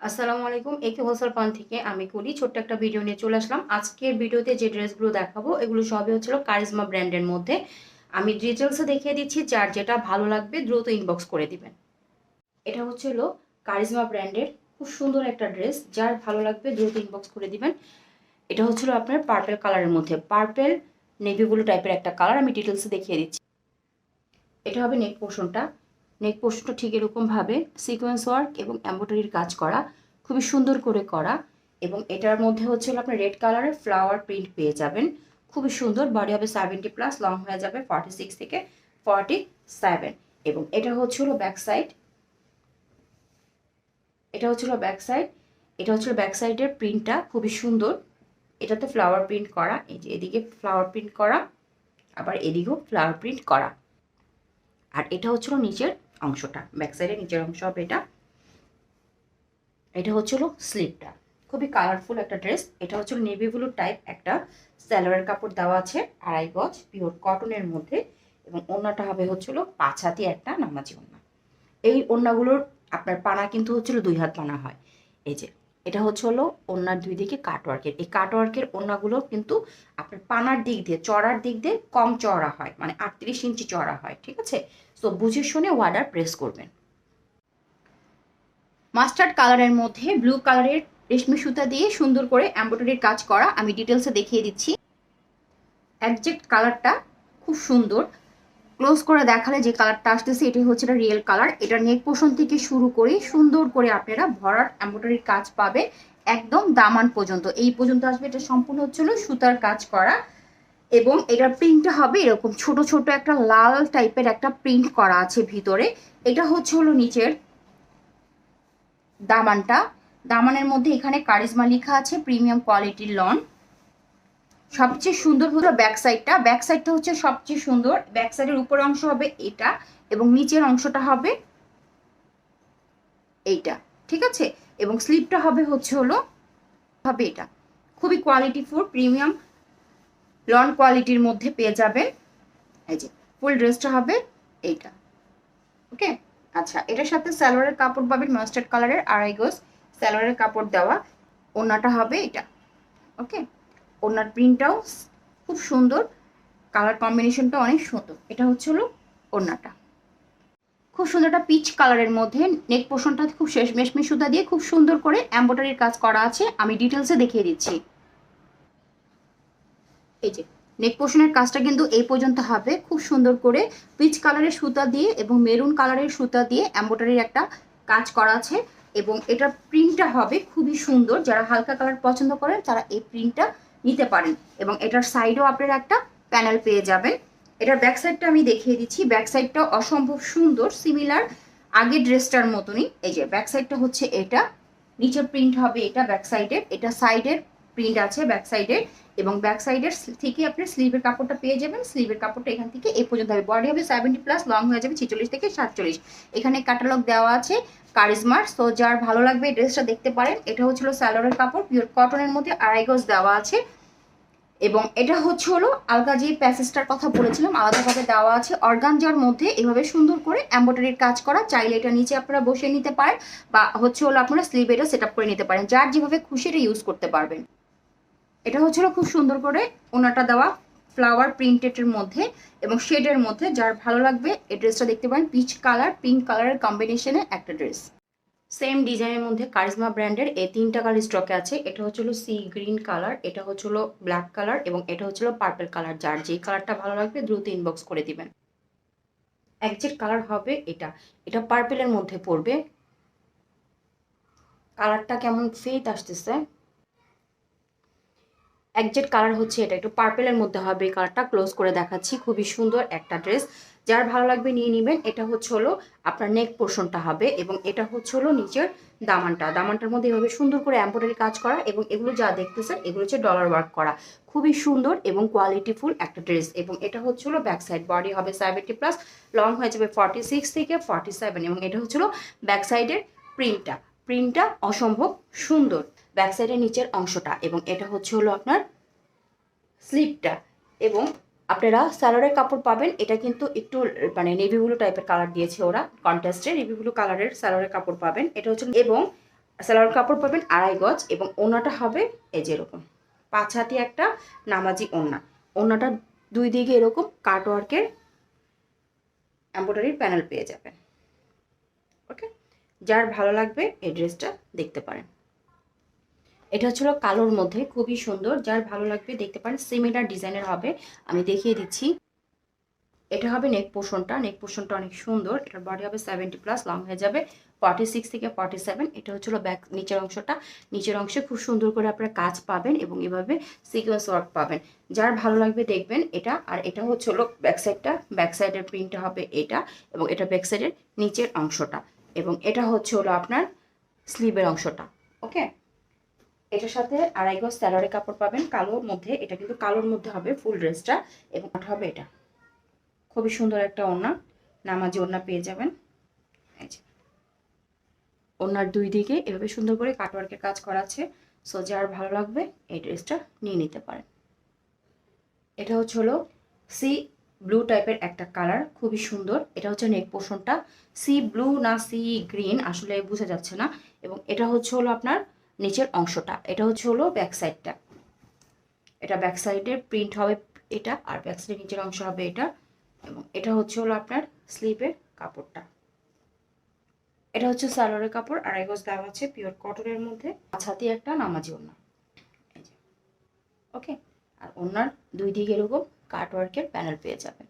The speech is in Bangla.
আসসালামু আলাইকুম। একে হোলসেল পয়েন্ট থেকে আমি কলি ছোট্ট একটা ভিডিও নিয়ে চলে আসলাম। আজকের ভিডিওতে যে ড্রেসগুলো দেখাবো এগুলো সবই হচ্ছিল কারিজমা ব্র্যান্ডের মধ্যে। আমি ডিটেলসে দেখিয়ে দিচ্ছি, যার যেটা ভালো লাগবে দ্রুত ইনবক্স করে দিবেন। এটা হচ্ছিল কারিজমা ব্র্যান্ডের খুব সুন্দর একটা ড্রেস, যার ভালো লাগবে দ্রুত ইনবক্স করে দিবেন। এটা হচ্ছিল আপনার পার্পেল কালারের মধ্যে, পার্পেল নেভি ব্লু টাইপের একটা কালার। আমি ডিটেলসে দেখিয়ে দিচ্ছি। এটা হবে নেক পোর্শনটা। নেক পোর্শনটা ঠিক এরকমভাবে সিকোয়েন্স ওয়ার্ক এবং এমব্রয়ডারির কাজ করা, খুবই সুন্দর করে করা। এবং এটার মধ্যে হচ্ছে আপনার রেড কালারের ফ্লাওয়ার প্রিন্ট পেয়ে যাবেন, খুবই সুন্দর। বডি হবে 70+, লং হয়ে যাবে 46 থেকে 47। এবং এটা হচ্ছিল ব্যাক সাইড। এটা হচ্ছিল ব্যাক সাইড। এটা হচ্ছিল ব্যাক সাইডের প্রিন্টটা খুবই সুন্দর। এটাতে ফ্লাওয়ার প্রিন্ট করা, এই যে এদিকে ফ্লাওয়ার প্রিন্ট করা, আবার এদিকেও ফ্লাওয়ার প্রিন্ট করা। আর এটা হচ্ছিল নিচের অংশটা, ব্যাক সাইডের নিচের অংশ হবে এটা। এটা হচ্ছিল স্লিপটা, খুবই কালারফুল একটা ড্রেস। এটা হচ্ছিল নেভি ব্লু টাইপ একটা সালোয়ারের কাপড় দেওয়া আছে 2.5 গজ পিওর কটনের মধ্যে। এবং ওড়নাটা হবে হচ্ছিল 5 হাতি একটা নামাজি ওড়না। এই ওড়নাগুলোর আপনার পানা কিন্তু হচ্ছিল 2 হাত পানা হয়। এই যে এটা হচ্ছে হলো ওড়নার দুই দিকে কাটওয়ার্কের। এই কাটওয়ার্কের ওড়নাগুলো কিন্তু আপনার পানার দিক দিয়ে চড়ার দিক দিয়ে কম চড়া হয়, মানে 38 ইঞ্চি চড়া হয়, ঠিক আছে? তো বুঝে শুনে অর্ডার প্রেস করবেন। মাস্টার্ড কালারের মধ্যে ব্লু কালারের রেশমি সুতা দিয়ে সুন্দর করে এমব্রয়ডারির কাজ করা, আমি ডিটেলসে দেখিয়ে দিচ্ছি। একজ্যাক্ট কালারটা খুব সুন্দর। ক্লোজ করে দেখালে যে কালারটা আসতেছে এটাই হচ্ছে এটা রিয়েল কালার। এটা নেক পোর্শন থেকে শুরু করে সুন্দর করে আপনারা ভরাট এমব্রয়ডারির কাজ পাবে একদম দামান পর্যন্ত। এই পর্যন্ত আসবে। এটা সম্পূর্ণ হচ্ছিল সুতার কাজ করা। এবং এটার প্রিন্টটা হবে এরকম ছোট ছোট একটা লাল টাইপের একটা প্রিন্ট করা আছে ভিতরে। এটা হচ্ছে হলো নিচের দামানটা। দামানের মধ্যে এখানে কারিজমা লেখা আছে, প্রিমিয়াম কোয়ালিটির লন। সবচেয়ে সুন্দর হলো ব্যাক সাইডটা। ব্যাক সাইডটা হচ্ছে সবচেয়ে সুন্দর। ব্যাক সাইডের উপরের অংশ হবে এটা এবং নিচের অংশটা হবে এইটা, ঠিক আছে? এবং স্লিপটা হবে হচ্ছে হলো হবে এটা। খুবই কোয়ালিটিফুল প্রিমিয়াম লন কোয়ালিটির মধ্যে পেয়ে যাবেন। এই যে ফুল ড্রেসটা হবে এইটা, ওকে। আচ্ছা, এটার সাথে সালোয়ারের কাপড় পাবেন মাস্টার্ড কালারের 2.5 গজ সালোয়ারের কাপড় দেওয়া। ওড়নাটা হবে এটা, ওকে। ওড়নার প্রিন্টটাও খুব সুন্দর, কালার কম্বিনেশনটা অনেক সুন্দর। এটা হচ্ছে হলো ওড়নাটা, খুব সুন্দর একটা পিচ কালারের মধ্যে। নেক পোর্শনটা খুব শেষ মেশমি সুতা দিয়ে খুব সুন্দর করে এমব্রয়ডারির কাজ করা আছে, আমি ডিটেলসে দেখিয়ে দিচ্ছি। এই যে নেক পোর্শনের কাজটা কিন্তু এই পর্যন্ত হবে, খুব সুন্দর করে পিচ কালারের সুতা দিয়ে এবং মেরুন কালারের সুতা দিয়ে এমব্রয়ডারির একটা কাজ করা আছে। এবং এটার প্রিন্টটা হবে খুবই সুন্দর। যারা হালকা কালার পছন্দ করেন তারা এই প্রিন্টটা নিতে পারেন। এবং এটার সাইডেও আপনারা একটা প্যানেল পেয়ে যাবেন। এটার ব্যাক সাইডটা আমি দেখিয়ে দিচ্ছি। ব্যাক সাইডটা অসম্ভব সুন্দর, সিমিলার আগের ড্রেসটার মতনই। এই যে ব্যাক সাইডটা হচ্ছে এটা, নিচের প্রিন্ট হবে এটা ব্যাক সাইডের, এটা সাইডের প্রিন্ট আছে ব্যাক সাইডের। এবং ব্যাক সাইডের থেকে আপনি স্লিভের কাপড়টা পেয়ে যাবেন। স্লিভের কাপড়টা এখান থেকে এই পর্যন্ত হবে। বডি হবে 70+, লং হয়ে যাবে 46 থেকে 47। এখানে ক্যাটালগ দেওয়া আছে কারিজমার। সো যার ভালো লাগবে এই ড্রেসটা দেখতে পারেন। এটা হচ্ছিল সালোয়ারের কাপড় পিওর কটনের মধ্যে 2.5 গজ দেওয়া আছে। এবং এটা হচ্ছে হলো আলগা যে প্যাসেজটার কথা বলেছিলাম আলাদাভাবে দেওয়া আছে অর্গানজার মধ্যে, এভাবে সুন্দর করে এমব্রয়ডারির কাজ করা। চাইলে এটা নিচে আপনারা বসিয়ে নিতে পারেন বা হচ্ছে হলো আপনারা স্লিভ এটা সেট আপ করে নিতে পারেন, যার যেভাবে খুশি এটা ইউজ করতে পারবেন। এটা হচ্ছিল খুব সুন্দর করে ওনাটা দেওয়া ফ্লাওয়ার প্রিন্টেডের মধ্যে এবং শেডের মধ্যে। যার ভালো লাগবে এই ড্রেসটা দেখতে পারেন। পিচ কালার পিঙ্ক কালারের কম্বিনেশনে একটা ড্রেস, সেম ডিজাইনের মধ্যে কারিজমা ব্র্যান্ডের এই 3টা কালার স্টকে আছে। এটা হচ্ছিল সি গ্রিন কালার, এটা হচ্ছিল ব্ল্যাক কালার এবং এটা হচ্ছিল পার্পল কালার। যার যেই কালারটা ভালো লাগবে দ্রুত ইনবক্স করে দিবেন। একজেক্ট কালার হবে এটা। এটা পার্পলের মধ্যে পড়বে। কালারটা কেমন ফেড আসতেছে। একজেক্ট কালার হচ্ছে এটা, একটু পার্পেলের মধ্যে হবে এই কালারটা। ক্লোজ করে দেখাচ্ছি, খুবই সুন্দর একটা ড্রেস। যার ভালো লাগবে নিয়ে নেবেন। এটা হচ্ছে হলো আপনার নেক পোর্শনটা হবে এবং এটা হচ্ছে হলো নিচের দামানটা। দামানটার মধ্যে এভাবে সুন্দর করে এমব্রয়ডারি কাজ করা এবং এগুলো যা দেখতেছেন এগুলো হচ্ছে ডলার ওয়ার্ক করা। খুবই সুন্দর এবং কোয়ালিটিফুল একটা ড্রেস। এবং এটা হচ্ছে হলো ব্যাক সাইড। বডি হবে 70+, লং হয়ে যাবে 46 থেকে 47। এবং এটা হচ্ছে হলো ব্যাক সাইডের প্রিন্টটা। প্রিন্টটা অসম্ভব সুন্দর ব্যাক সাইডের নিচের অংশটা। এবং এটা হচ্ছে হলো আপনার স্লিপটা। এবং আপনারা সালোয়ারের কাপড় পাবেন। এটা কিন্তু একটু মানে নেভি ব্লু টাইপের কালার দিয়েছে ওরা, কন্ট্রাস্টে নেভি ব্লু কালারের সালোয়ারের কাপড় পাবেন। এটা হচ্ছে এবং সালোয়ার কাপড় পাবেন 2.5 গজ এবং ওড়নাটা হবে এই যে এরকম 5 হাতি একটা নামাজি ওড়না। ওড়নাটা দুই দিকে এরকম কাটওয়ার্কের এমব্রয়ডারির প্যানেল পেয়ে যাবেন। ওকে, যার ভালো লাগবে এই ড্রেসটা দেখতে পারেন। এটা হচ্ছিল কালোর মধ্যে খুবই সুন্দর, যার ভালো লাগবে দেখতে পারেন। সিমিলার ডিজাইনের হবে, আমি দেখিয়ে দিচ্ছি। এটা হবে নেক পোর্শনটা, নেক পোর্শনটা অনেক সুন্দর। এটার বডি হবে 70+, লং হয়ে যাবে 46 থেকে 47। এটা হচ্ছিল ব্যাক নিচের অংশটা। নিচের অংশে খুব সুন্দর করে আপনারা কাজ পাবেন এবং এভাবে সিকোয়েন্স ওয়ার্ক পাবেন। যার ভালো লাগবে দেখবেন এটা। আর এটা হচ্ছিল ব্যাক সাইডটা, ব্যাক সাইডের প্রিন্টটা হবে এটা, এবং এটা ব্যাক সাইডের নিচের অংশটা, এবং এটা হচ্ছে হলো আপনার স্লিভের অংশটা। ওকে, এটার সাথে 2.5 গজ স্যালোয়ারের কাপড় পাবেন কালোর মধ্যে। এটা কিন্তু কালোর মধ্যে হবে ফুল ড্রেসটা, এবং এটা হবে এটা খুবই সুন্দর একটা ওড়না, নামাজি ওড়না পেয়ে যাবেন। এই যে ওড়নার দুই দিকে এভাবে সুন্দর করে কাটওয়ার্কের কাজ করা আছে। সো যার ভালো লাগবে এই ড্রেসটা নিয়ে নিতে পারেন। এটা হচ্ছে হলো সি ব্লু টাইপের একটা কালার, খুবই সুন্দর। এটা হচ্ছে নেক পোর্শনটা, সি ব্লু না সি গ্রিন আসলে বোঝা যাচ্ছে না। এবং এটা হচ্ছে হলো আপনার নিচের অংশটা। এটা হচ্ছে হলো ব্যাক সাইডটা। এটা ব্যাক সাইডের প্রিন্ট হবে এটা, আর ব্যাক সাইডের নিচের অংশ হবে এটা, এবং এটা হচ্ছে হলো আপনার স্লিভের কাপড়টা। এটা হচ্ছে সালোয়ারের কাপড়, 2.5 গজ দেওয়া আছে পিওর কটনের মধ্যে, 5 হাতি একটা নামাজি ওড়না। এই যে ওকে, আর ওড়নার দুই দিকে এরকম কাটওয়ার্কের প্যানেল পেয়ে যাবেন।